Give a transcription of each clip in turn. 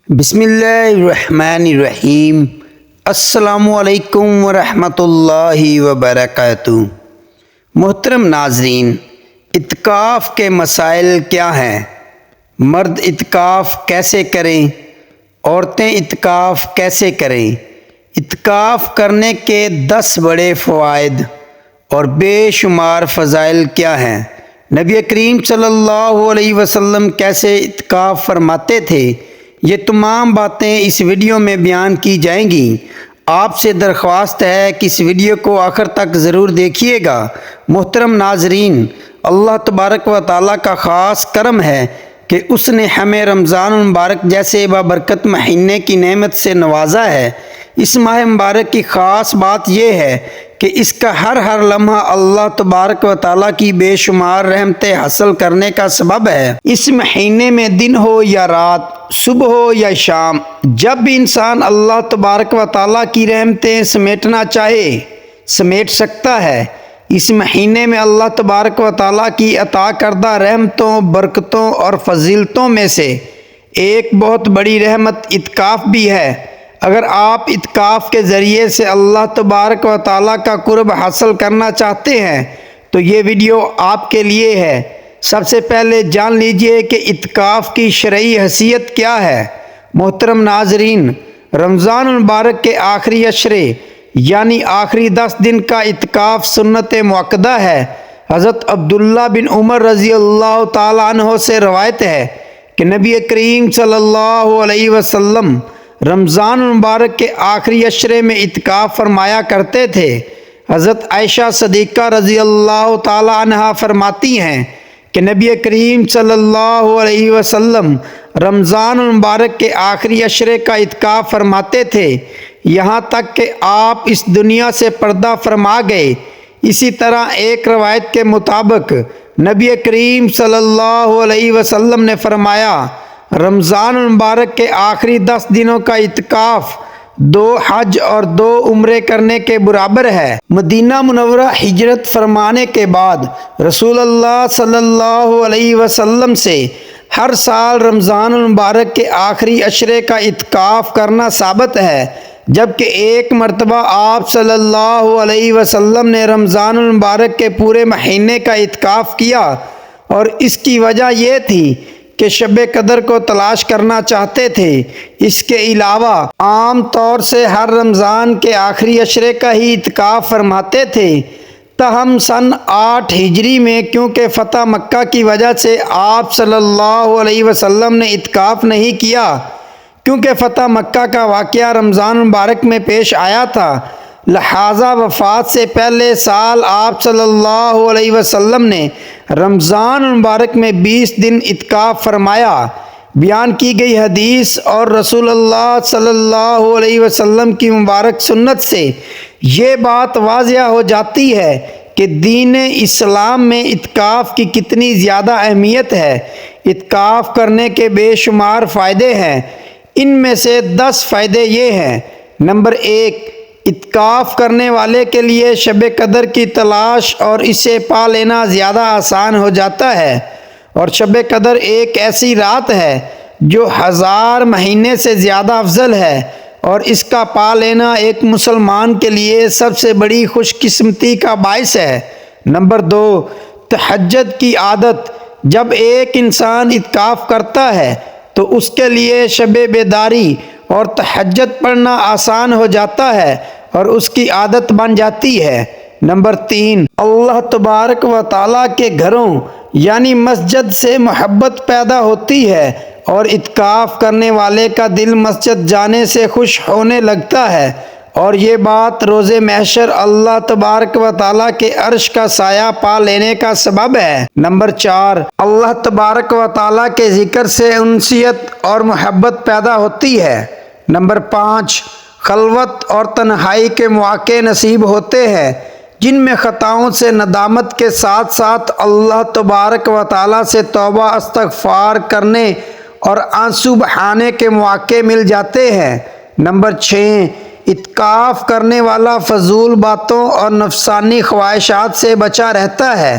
بسم اللہ الرحمن الرحیم۔ السلام علیکم ورحمۃ اللہ وبرکاتہ۔ محترم ناظرین، اعتکاف کے مسائل کیا ہیں؟ مرد اعتکاف کیسے کریں؟ عورتیں اعتکاف کیسے کریں؟ اعتکاف کرنے کے 10 بڑے فوائد اور بے شمار فضائل کیا ہیں؟ نبی کریم صلی اللہ علیہ وسلم کیسے اعتکاف فرماتے تھے؟ یہ تمام باتیں اس ویڈیو میں بیان کی جائیں گی۔ آپ سے درخواست ہے کہ اس ویڈیو کو آخر تک ضرور دیکھیے گا۔ محترم ناظرین، اللہ تبارک و تعالیٰ کا خاص کرم ہے کہ اس نے ہمیں رمضان المبارک جیسے بابرکت مہینے کی نعمت سے نوازا ہے۔ اس ماہ مبارک کی خاص بات یہ ہے کہ اس کا ہر لمحہ اللہ تبارک و تعالیٰ کی بے شمار رحمتیں حاصل کرنے کا سبب ہے۔ اس مہینے میں دن ہو یا رات، صبح ہو یا شام، جب بھی انسان اللہ تبارک و تعالیٰ کی رحمتیں سمیٹنا چاہے سمیٹ سکتا ہے۔ اس مہینے میں اللہ تبارک و تعالیٰ کی عطا کردہ رحمتوں، برکتوں اور فضیلتوں میں سے ایک بہت بڑی رحمت اعتکاف بھی ہے۔ اگر آپ اعتکاف کے ذریعے سے اللہ تبارک و تعالیٰ کا قرب حاصل کرنا چاہتے ہیں تو یہ ویڈیو آپ کے لیے ہے۔ سب سے پہلے جان لیجئے کہ اعتکاف کی شرعی حیثیت کیا ہے۔ محترم ناظرین، رمضان المبارک کے آخری عشرے یعنی آخری 10 دن کا اعتکاف سنت مؤکدہ ہے۔ حضرت عبداللہ بن عمر رضی اللہ تعالیٰ عنہ سے روایت ہے کہ نبی کریم صلی اللہ علیہ وسلم رمضان المبارک کے آخری عشرے میں اعتکاف فرمایا کرتے تھے۔ حضرت عائشہ صدیقہ رضی اللہ تعالیٰ عنہا فرماتی ہیں کہ نبی کریم صلی اللہ علیہ وسلم رمضان المبارک کے آخری عشرے کا اعتکاف فرماتے تھے، یہاں تک کہ آپ اس دنیا سے پردہ فرما گئے۔ اسی طرح ایک روایت کے مطابق نبی کریم صلی اللہ علیہ وسلم نے فرمایا، رمضان المبارک کے آخری 10 دنوں کا اعتکاف 2 حج اور 2 عمرے کرنے کے برابر ہے۔ مدینہ منورہ ہجرت فرمانے کے بعد رسول اللہ صلی اللہ علیہ وسلم سے ہر سال رمضان المبارک کے آخری عشرے کا اعتکاف کرنا ثابت ہے، جبکہ ایک مرتبہ آپ صلی اللہ علیہ وسلم نے رمضان المبارک کے پورے مہینے کا اعتکاف کیا، اور اس کی وجہ یہ تھی کہ شب قدر کو تلاش کرنا چاہتے تھے۔ اس کے علاوہ عام طور سے ہر رمضان کے آخری عشرے کا ہی اعتکاف فرماتے تھے، تاہم سن 8 ہجری میں کیونکہ فتح مکہ کی وجہ سے آپ صلی اللہ علیہ وسلم نے اعتکاف نہیں کیا، کیونکہ فتح مکہ کا واقعہ رمضان مبارک میں پیش آیا تھا، لہٰذا وفات سے پہلے سال آپ صلی اللہ علیہ وسلم نے رمضان مبارک میں 20 دن اعتکاف فرمایا۔ بیان کی گئی حدیث اور رسول اللہ صلی اللہ علیہ وسلم کی مبارک سنت سے یہ بات واضح ہو جاتی ہے کہ دین اسلام میں اعتکاف کی کتنی زیادہ اہمیت ہے۔ اعتکاف کرنے کے بے شمار فائدے ہیں، ان میں سے 10 فائدے یہ ہیں۔ نمبر 1، اعتکاف کرنے والے کے لیے شب قدر کی تلاش اور اسے پا لینا زیادہ آسان ہو جاتا ہے، اور شب قدر ایک ایسی رات ہے جو 1000 مہینے سے زیادہ افضل ہے، اور اس کا پا لینا ایک مسلمان کے لیے سب سے بڑی خوش قسمتی کا باعث ہے۔ نمبر 2، تہجد کی عادت۔ جب ایک انسان اعتکاف کرتا ہے تو اس کے لیے شب بیداری اور تہجد پڑھنا آسان ہو جاتا ہے اور اس کی عادت بن جاتی ہے۔ نمبر 3، اللہ تبارک و تعالیٰ کے گھروں یعنی مسجد سے محبت پیدا ہوتی ہے، اور اعتکاف کرنے والے کا دل مسجد جانے سے خوش ہونے لگتا ہے، اور یہ بات روز محشر اللہ تبارک و تعالیٰ کے عرش کا سایہ پا لینے کا سبب ہے۔ نمبر 4، اللہ تبارک و تعالیٰ کے ذکر سے انسیت اور محبت پیدا ہوتی ہے۔ نمبر 5، خلوت اور تنہائی کے مواقع نصیب ہوتے ہیں، جن میں خطاؤں سے ندامت کے ساتھ ساتھ اللہ تبارک و تعالیٰ سے توبہ استغفار کرنے اور آنسو بہانے کے مواقع مل جاتے ہیں۔ نمبر 6، اعتکاف کرنے والا فضول باتوں اور نفسانی خواہشات سے بچا رہتا ہے۔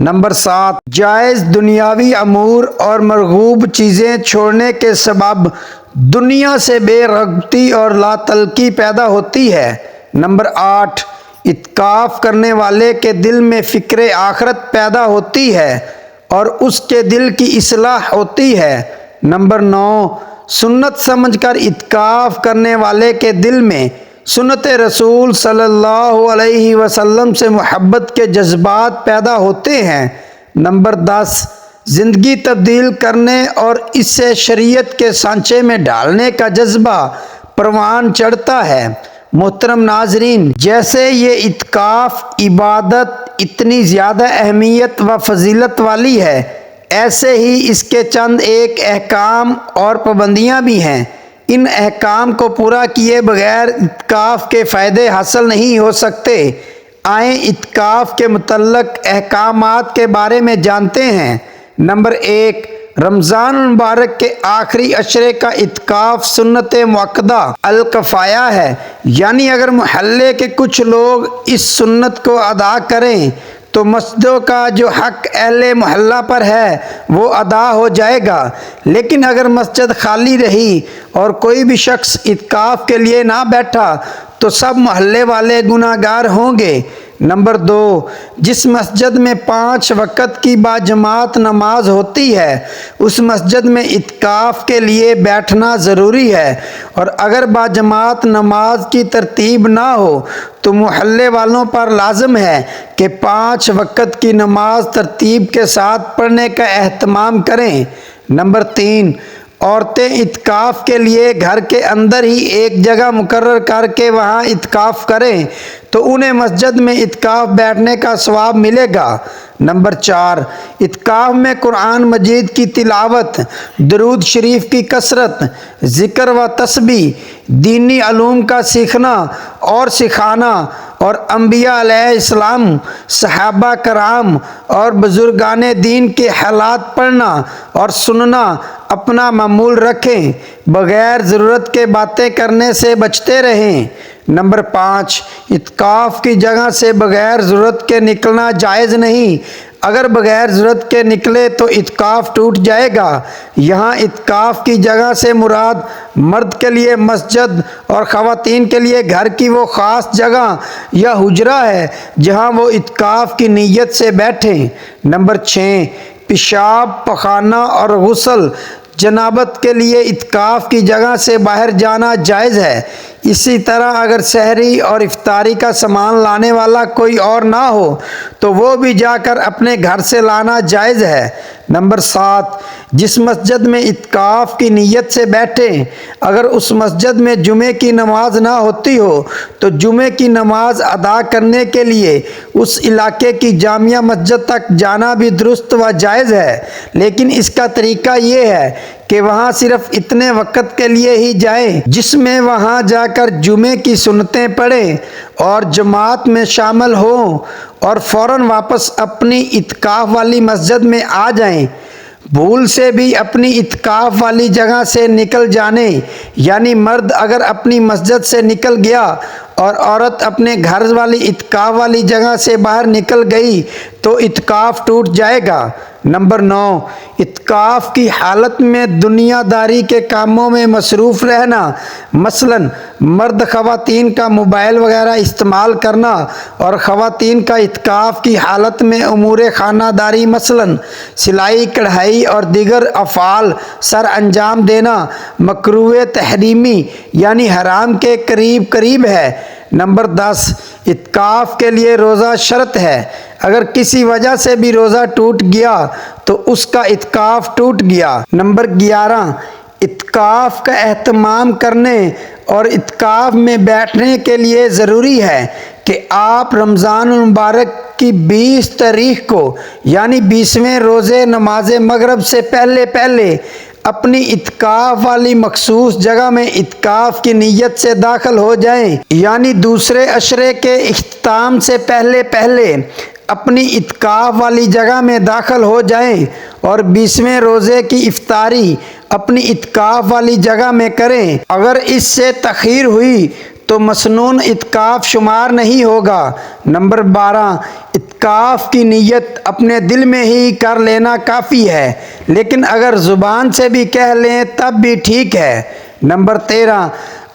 نمبر 7، جائز دنیاوی امور اور مرغوب چیزیں چھوڑنے کے سبب دنیا سے بے رغبتی اور لا تعلقی پیدا ہوتی ہے۔ نمبر 8، اعتکاف کرنے والے کے دل میں فکر آخرت پیدا ہوتی ہے اور اس کے دل کی اصلاح ہوتی ہے۔ نمبر 9، سنت سمجھ کر اعتکاف کرنے والے کے دل میں سنت رسول صلی اللہ علیہ وسلم سے محبت کے جذبات پیدا ہوتے ہیں۔ نمبر 10، زندگی تبدیل کرنے اور اسے شریعت کے سانچے میں ڈالنے کا جذبہ پروان چڑھتا ہے۔ محترم ناظرین، جیسے یہ اعتکاف عبادت اتنی زیادہ اہمیت و فضیلت والی ہے، ایسے ہی اس کے چند ایک احکام اور پابندیاں بھی ہیں۔ ان احکام کو پورا کیے بغیر اعتکاف کے فائدے حاصل نہیں ہو سکتے۔ آئیں اعتکاف کے متعلق احکامات کے بارے میں جانتے ہیں۔ نمبر 1، رمضان المبارک کے آخری عشرے کا اعتکاف سنت مؤکدہ الکفایہ ہے، یعنی اگر محلے کے کچھ لوگ اس سنت کو ادا کریں تو مسجدوں کا جو حق اہل محلہ پر ہے وہ ادا ہو جائے گا، لیکن اگر مسجد خالی رہی اور کوئی بھی شخص اعتکاف کے لیے نہ بیٹھا تو سب محلے والے گناہ گار ہوں گے۔ نمبر 2، جس مسجد میں 5 وقت کی باجماعت نماز ہوتی ہے اس مسجد میں اعتکاف کے لیے بیٹھنا ضروری ہے، اور اگر باجماعت نماز کی ترتیب نہ ہو تو محلے والوں پر لازم ہے کہ 5 وقت کی نماز ترتیب کے ساتھ پڑھنے کا اہتمام کریں۔ نمبر 3، عورتیں اعتکاف کے لیے گھر کے اندر ہی ایک جگہ مقرر کر کے وہاں اعتکاف کریں تو انہیں مسجد میں اعتکاف بیٹھنے کا ثواب ملے گا۔ نمبر 4، اعتکاف میں قرآن مجید کی تلاوت، درود شریف کی کثرت، ذکر و تسبیح، دینی علوم کا سیکھنا اور سکھانا، اور انبیاء علیہ السلام، صحابہ کرام اور بزرگان دین کے حالات پڑھنا اور سننا اپنا معمول رکھیں، بغیر ضرورت کے باتیں کرنے سے بچتے رہیں۔ نمبر 5، اعتکاف کی جگہ سے بغیر ضرورت کے نکلنا جائز نہیں۔ اگر بغیر ضرورت کے نکلے تو اعتکاف ٹوٹ جائے گا۔ یہاں اعتکاف کی جگہ سے مراد مرد کے لیے مسجد اور خواتین کے لیے گھر کی وہ خاص جگہ یا حجرہ ہے جہاں وہ اعتکاف کی نیت سے بیٹھیں۔ نمبر 6، پیشاب، پخانہ اور غسل جنابت کے لیے اعتکاف کی جگہ سے باہر جانا جائز ہے۔ اسی طرح اگر سحری اور افطاری کا سامان لانے والا کوئی اور نہ ہو تو وہ بھی جا کر اپنے گھر سے لانا جائز ہے۔ نمبر 7، جس مسجد میں اعتکاف کی نیت سے بیٹھیں اگر اس مسجد میں جمعے کی نماز نہ ہوتی ہو تو جمعے کی نماز ادا کرنے کے لیے اس علاقے کی جامع مسجد تک جانا بھی درست و جائز ہے، لیکن اس کا طریقہ یہ ہے کہ وہاں صرف اتنے وقت کے لیے ہی جائیں جس میں وہاں جا کر جمعے کی سنتیں پڑھیں اور جماعت میں شامل ہوں اور فوراً واپس اپنی اعتکاف والی مسجد میں آ جائیں۔ بھول سے بھی اپنی اعتکاف والی جگہ سے نکل جانے، یعنی مرد اگر اپنی مسجد سے نکل گیا اور عورت اپنے گھر والی اعتکاف والی جگہ سے باہر نکل گئی تو اعتکاف ٹوٹ جائے گا۔ نمبر 9، اعتکاف کی حالت میں دنیا داری کے کاموں میں مصروف رہنا، مثلا مرد خواتین کا موبائل وغیرہ استعمال کرنا اور خواتین کا اعتکاف کی حالت میں امور خانہ داری مثلا سلائی کڑھائی اور دیگر افعال سر انجام دینا مکروہ تحریمی یعنی حرام کے قریب قریب ہے۔ نمبر 10، اعتکاف کے لیے روزہ شرط ہے۔ اگر کسی وجہ سے بھی روزہ ٹوٹ گیا تو اس کا اعتکاف ٹوٹ گیا۔ نمبر 11، اعتکاف کا اہتمام کرنے اور اعتکاف میں بیٹھنے کے لیے ضروری ہے کہ آپ رمضان المبارک کی 20 تاریخ کو یعنی 20ویں روزے نماز مغرب سے پہلے پہلے اپنی اعتکاف والی مخصوص جگہ میں اعتکاف کی نیت سے داخل ہو جائیں، یعنی دوسرے عشرے کے اختتام سے پہلے پہلے اپنی اعتکاف والی جگہ میں داخل ہو جائیں اور 20ویں روزے کی افطاری اپنی اعتکاف والی جگہ میں کریں۔ اگر اس سے تاخیر ہوئی تو مسنون اعتکاف شمار نہیں ہوگا۔ نمبر 12، اعتکاف کی نیت اپنے دل میں ہی کر لینا کافی ہے، لیکن اگر زبان سے بھی کہہ لیں تب بھی ٹھیک ہے۔ نمبر 13،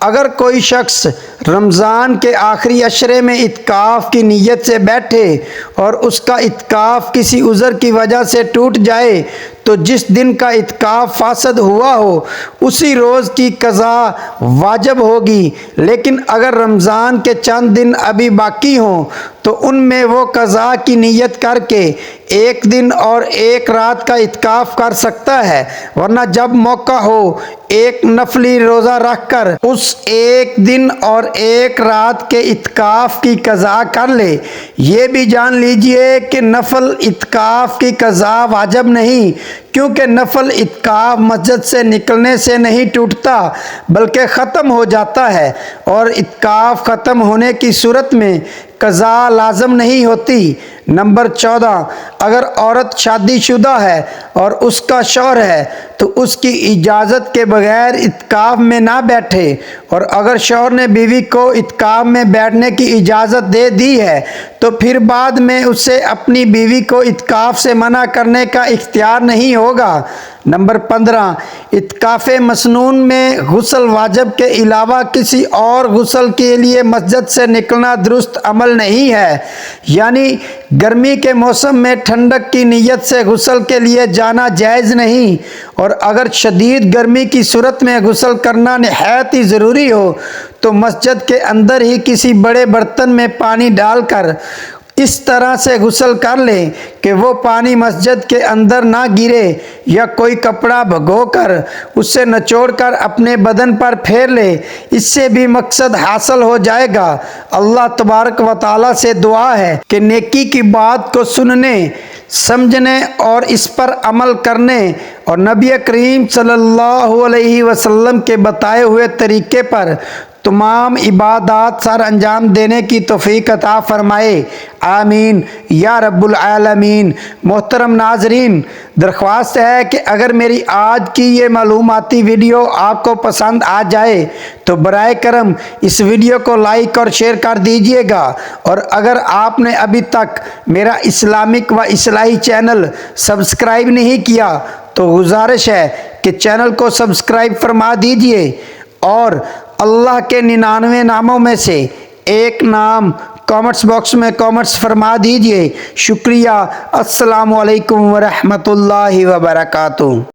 اگر کوئی شخص رمضان کے آخری عشرے میں اعتکاف کی نیت سے بیٹھے اور اس کا اعتکاف کسی عذر کی وجہ سے ٹوٹ جائے تو جس دن کا اعتکاف فاسد ہوا ہو اسی روز کی قضا واجب ہوگی، لیکن اگر رمضان کے چند دن ابھی باقی ہوں تو ان میں وہ قضا کی نیت کر کے ایک دن اور ایک رات کا اعتکاف کر سکتا ہے، ورنہ جب موقع ہو ایک نفلی روزہ رکھ کر اس ایک دن اور ایک رات کے اعتکاف کی قضا کر لے۔ یہ بھی جان لیجئے کہ نفل اعتکاف کی قضا واجب نہیں، کیونکہ نفل اعتکاف مسجد سے نکلنے سے نہیں ٹوٹتا بلکہ ختم ہو جاتا ہے، اور اعتکاف ختم ہونے کی صورت میں قضا لازم نہیں ہوتی۔ نمبر 14، اگر عورت شادی شدہ ہے اور اس کا شوہر ہے تو اس کی اجازت کے بغیر اعتکاف میں نہ بیٹھے، اور اگر شوہر نے بیوی کو اعتکاف میں بیٹھنے کی اجازت دے دی ہے تو پھر بعد میں اسے اپنی بیوی کو اعتکاف سے منع کرنے کا اختیار نہیں ہوگا۔ نمبر 15، اعتکاف مسنون میں غسل واجب کے علاوہ کسی اور غسل کے لیے مسجد سے نکلنا درست عمل نہیں ہے، یعنی گرمی کے موسم میں ٹھنڈک کی نیت سے غسل کے لیے جانا جائز نہیں، اور اگر شدید گرمی کی صورت میں غسل کرنا نہایت ہی ضروری ہو تو مسجد کے اندر ہی کسی بڑے برتن میں پانی ڈال کر اس طرح سے غسل کر لے کہ وہ پانی مسجد کے اندر نہ گرے، یا کوئی کپڑا بھگو کر اسے نچوڑ کر اپنے بدن پر پھیر لے، اس سے بھی مقصد حاصل ہو جائے گا۔ اللہ تبارک و تعالیٰ سے دعا ہے کہ نیکی کی بات کو سننے، سمجھنے اور اس پر عمل کرنے اور نبی کریم صلی اللہ علیہ وسلم کے بتائے ہوئے طریقے پر تمام عبادات سر انجام دینے کی توفیق عطا فرمائے، آمین یا رب العالمین۔ محترم ناظرین، درخواست ہے کہ اگر میری آج کی یہ معلوماتی ویڈیو آپ کو پسند آ جائے تو برائے کرم اس ویڈیو کو لائک اور شیئر کر دیجئے گا، اور اگر آپ نے ابھی تک میرا اسلامک و اصلاحی چینل سبسکرائب نہیں کیا تو گزارش ہے کہ چینل کو سبسکرائب فرما دیجئے، اور اللہ کے 99 ناموں میں سے ایک نام کامنٹس باکس میں کامنٹس فرما دیجئے۔ شکریہ۔ السلام علیکم ورحمۃ اللہ وبرکاتہ۔